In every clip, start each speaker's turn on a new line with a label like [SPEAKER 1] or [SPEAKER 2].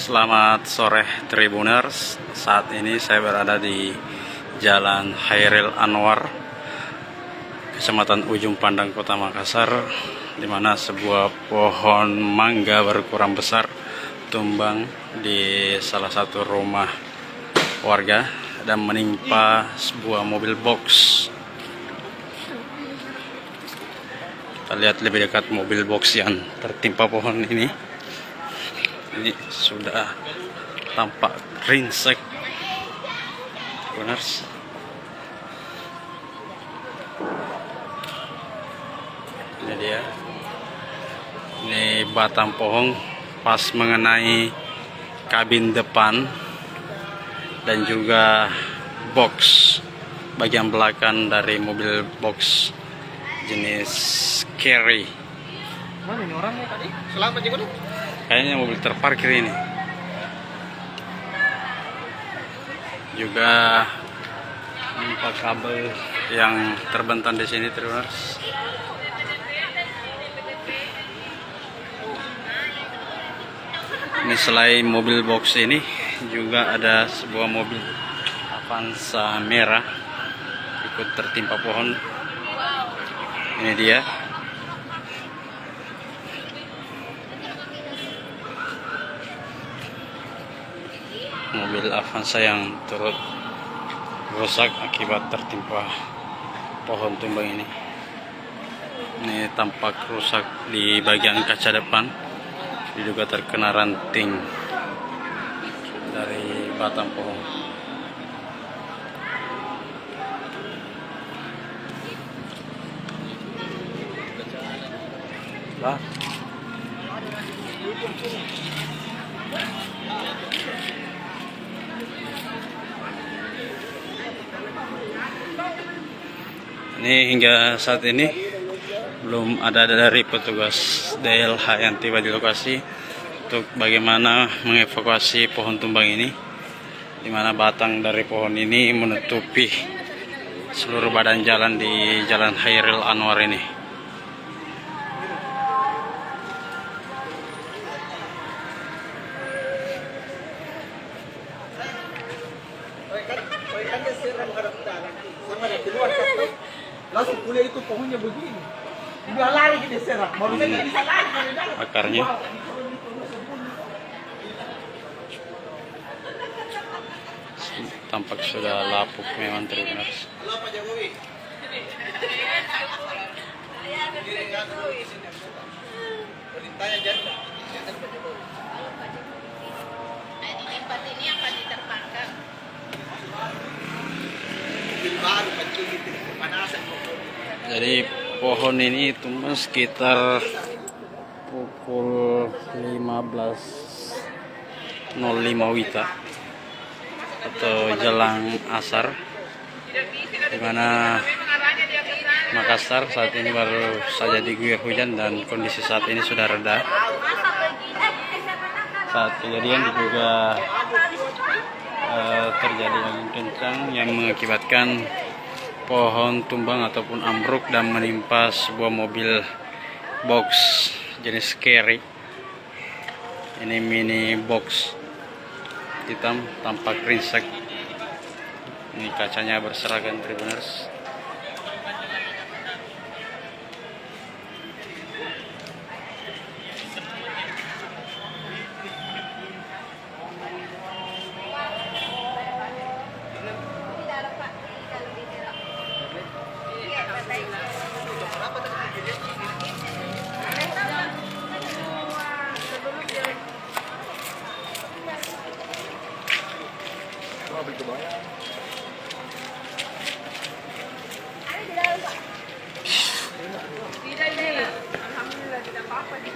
[SPEAKER 1] Selamat sore Tribuners. Saat ini saya berada di Jalan Hairil Anwar, Kecamatan Ujung Pandang, Kota Makassar, di mana sebuah pohon mangga berukuran besar tumbang di salah satu rumah warga dan menimpa sebuah mobil box. Kita lihat lebih dekat mobil box yang tertimpa pohon ini. Ini sudah tampak ringsek, benar. Ini dia. Ini batang pohon pas mengenai kabin depan dan juga box bagian belakang dari mobil box jenis carry.
[SPEAKER 2] Mana ini orangnya tadi? Selamat juga dong.
[SPEAKER 1] Kayaknya mobil terparkir ini. Juga menimpa kabel yang terbentang di sini terus. Ini selain mobil box ini juga ada sebuah mobil Avanza merah ikut tertimpa pohon. Ini dia. Mobil Avanza yang turut rusak akibat tertimpa pohon tumbang ini. Ini tampak rusak di bagian kaca depan, diduga terkena ranting dari batang pohon. Lah. Ini hingga saat ini belum ada dari petugas DLH yang tiba di lokasi untuk bagaimana mengevakuasi pohon tumbang ini, di mana batang dari pohon ini menutupi seluruh badan jalan di Jalan Hairil Anwar ini.
[SPEAKER 2] Langsung kuliah itu pohonnya begini. Udah lari kita serang. Baru saya bisa lari dari dalam.
[SPEAKER 1] Akarnya. Tampak sudah lapuk memang terus.
[SPEAKER 2] Halo Pak Jokowi. Perintahnya janda.
[SPEAKER 3] Tempat ini akan diterbangkan.
[SPEAKER 2] Mobil baru kecil gitu. Panasan.
[SPEAKER 1] Jadi pohon ini tumbang sekitar pukul 15.05 WITA atau jelang asar, di mana Makassar saat ini baru saja diguyur hujan dan kondisi saat ini sudah reda. Saat kejadian juga terjadi angin kencang yang mengakibatkan pohon tumbang ataupun ambruk dan menimpa sebuah mobil box jenis carry. Ini mini box hitam tampak ringsek. Ini kacanya berseragan Tribuners.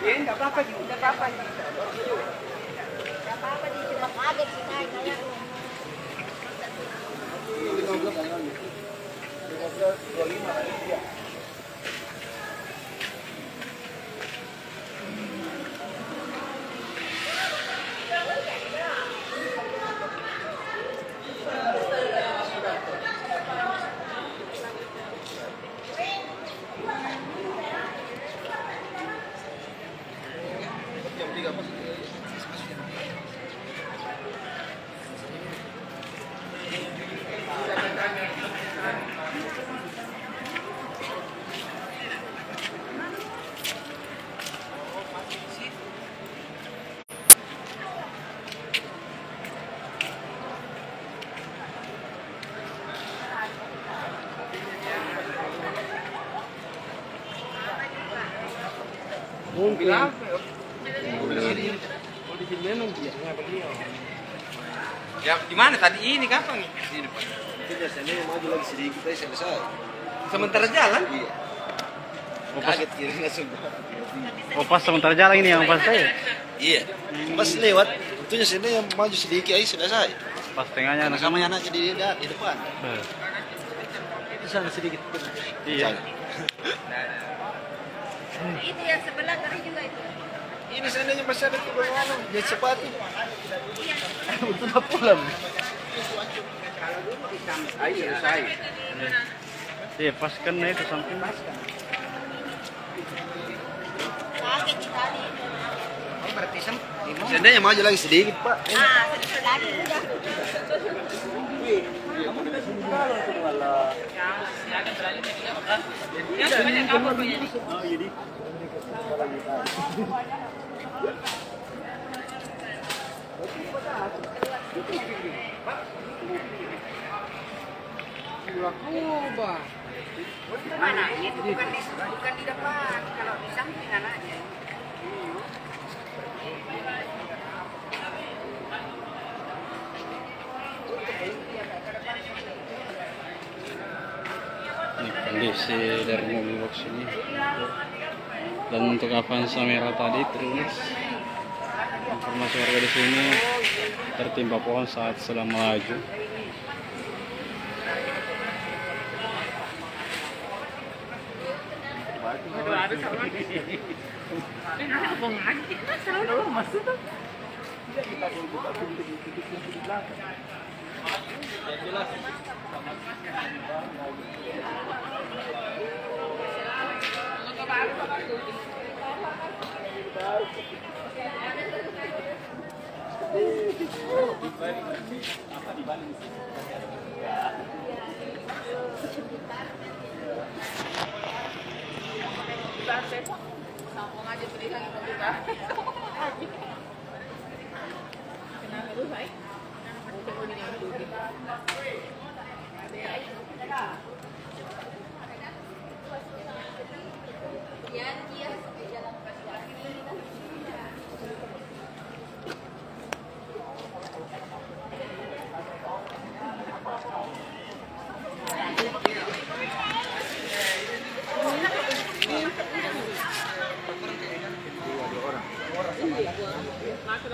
[SPEAKER 2] Enggak apa-apa gitu.
[SPEAKER 3] Enggak apa-apa di cuma kaget sih kayaknya.
[SPEAKER 2] Mungkin.
[SPEAKER 4] Ya gimana tadi ini kapan nih?
[SPEAKER 2] Biasanya maju lagi sedikit aja selesai.
[SPEAKER 4] Sementara jalan?
[SPEAKER 2] Iya.
[SPEAKER 1] Oh, pas,
[SPEAKER 2] Kaget kiri langsung.
[SPEAKER 1] oh, pas sementara jalan ini yang pas saya.
[SPEAKER 2] Iya. Pas lewat, tentunya sini yang maju sedikit aja selesai.
[SPEAKER 1] Pas tengahnya anak
[SPEAKER 2] Sama anaknya di depan. Di sana sedikit.
[SPEAKER 1] Iya.
[SPEAKER 3] Itu yang sebelah tadi juga itu.
[SPEAKER 2] Ini seandainya masih ada tukang anu, jahit sepatu. Untuk apa pulang?
[SPEAKER 4] Ayo, saya.
[SPEAKER 1] Iya, pas kan itu samping.
[SPEAKER 3] Kaget sekali.
[SPEAKER 4] Oh, berarti
[SPEAKER 2] Seandainya maju lagi sedikit, Pak.
[SPEAKER 3] Ah, sedikit lagi udah. Mana? Itu bukan di depan, kalau di samping anaknya.
[SPEAKER 1] Ini kondisi dari mobil box ini. Dan untuk Avanza merah tadi terus informasi warga di sini tertimpa pohon saat sedang melaju.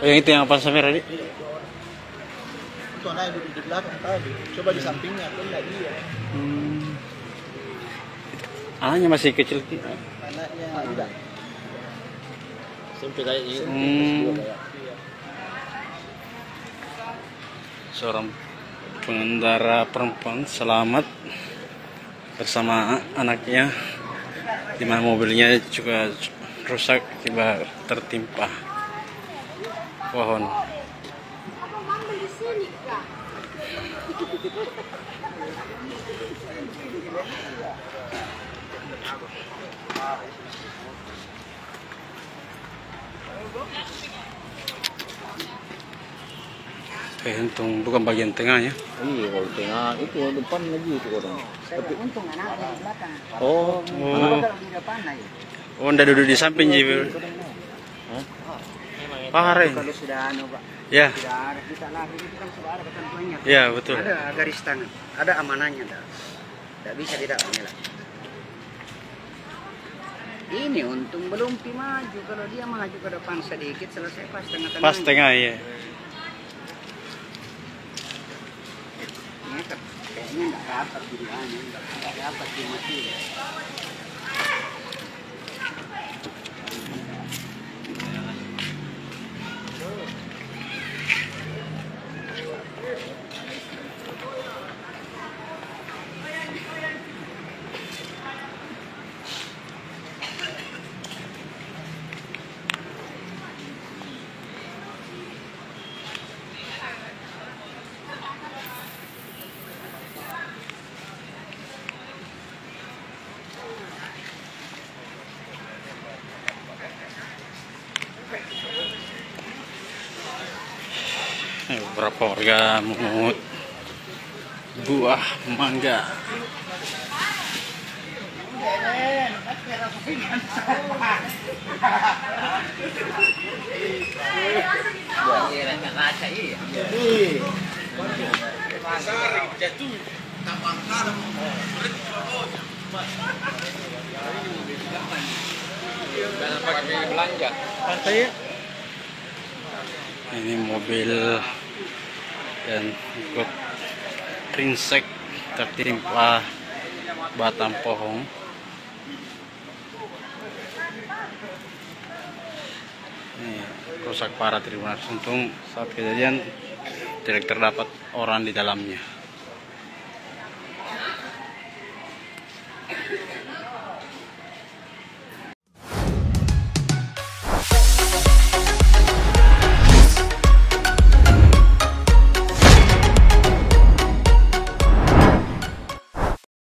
[SPEAKER 1] Oh, yang itu yang Avanza merah tadi?
[SPEAKER 2] Itu anak yang duduk di belakang tadi. Coba di sampingnya, kan enggak dia.
[SPEAKER 1] Anaknya masih kecil.
[SPEAKER 2] Anaknya tidak. Sampai kayak ini.
[SPEAKER 1] Seorang pengendara perempuan selamat bersama anaknya, di mana mobilnya juga rusak akibat tertimpa pohon.
[SPEAKER 3] Apa ngambil di sini, Kak?
[SPEAKER 1] Untung bukan bagian tengahnya.
[SPEAKER 2] Iya, kalau tengah itu depan lagi itu orang.
[SPEAKER 3] Tapi untung anaknya di belakang.
[SPEAKER 1] Oh,
[SPEAKER 3] Kalau di depan aja.
[SPEAKER 1] oh, ndak duduk di samping Jibril. Parah.
[SPEAKER 3] Kalau sudah Pak.
[SPEAKER 1] Ya,
[SPEAKER 3] Sudah ada kita lahir itu kan sudah ada ketentuannya.
[SPEAKER 1] ya betul.
[SPEAKER 3] Ada garis tangan, ada amanahnya dah. Tidak bisa tidak mengelak. Ini untung belum maju. Kalau dia maju ke depan sedikit selesai pas tengah-tengah.
[SPEAKER 1] Pas tengah ya.
[SPEAKER 3] Ini kayaknya nggak rapat pilihannya, nggak rapat di mati.
[SPEAKER 1] Beberapa warga memungut buah mangga.
[SPEAKER 4] belanja.
[SPEAKER 1] Ini mobil dan ikut ringsek tertimpa batang pohon. Ini rusak parah Tribuners. Untung saat kejadian tidak terdapat orang di dalamnya.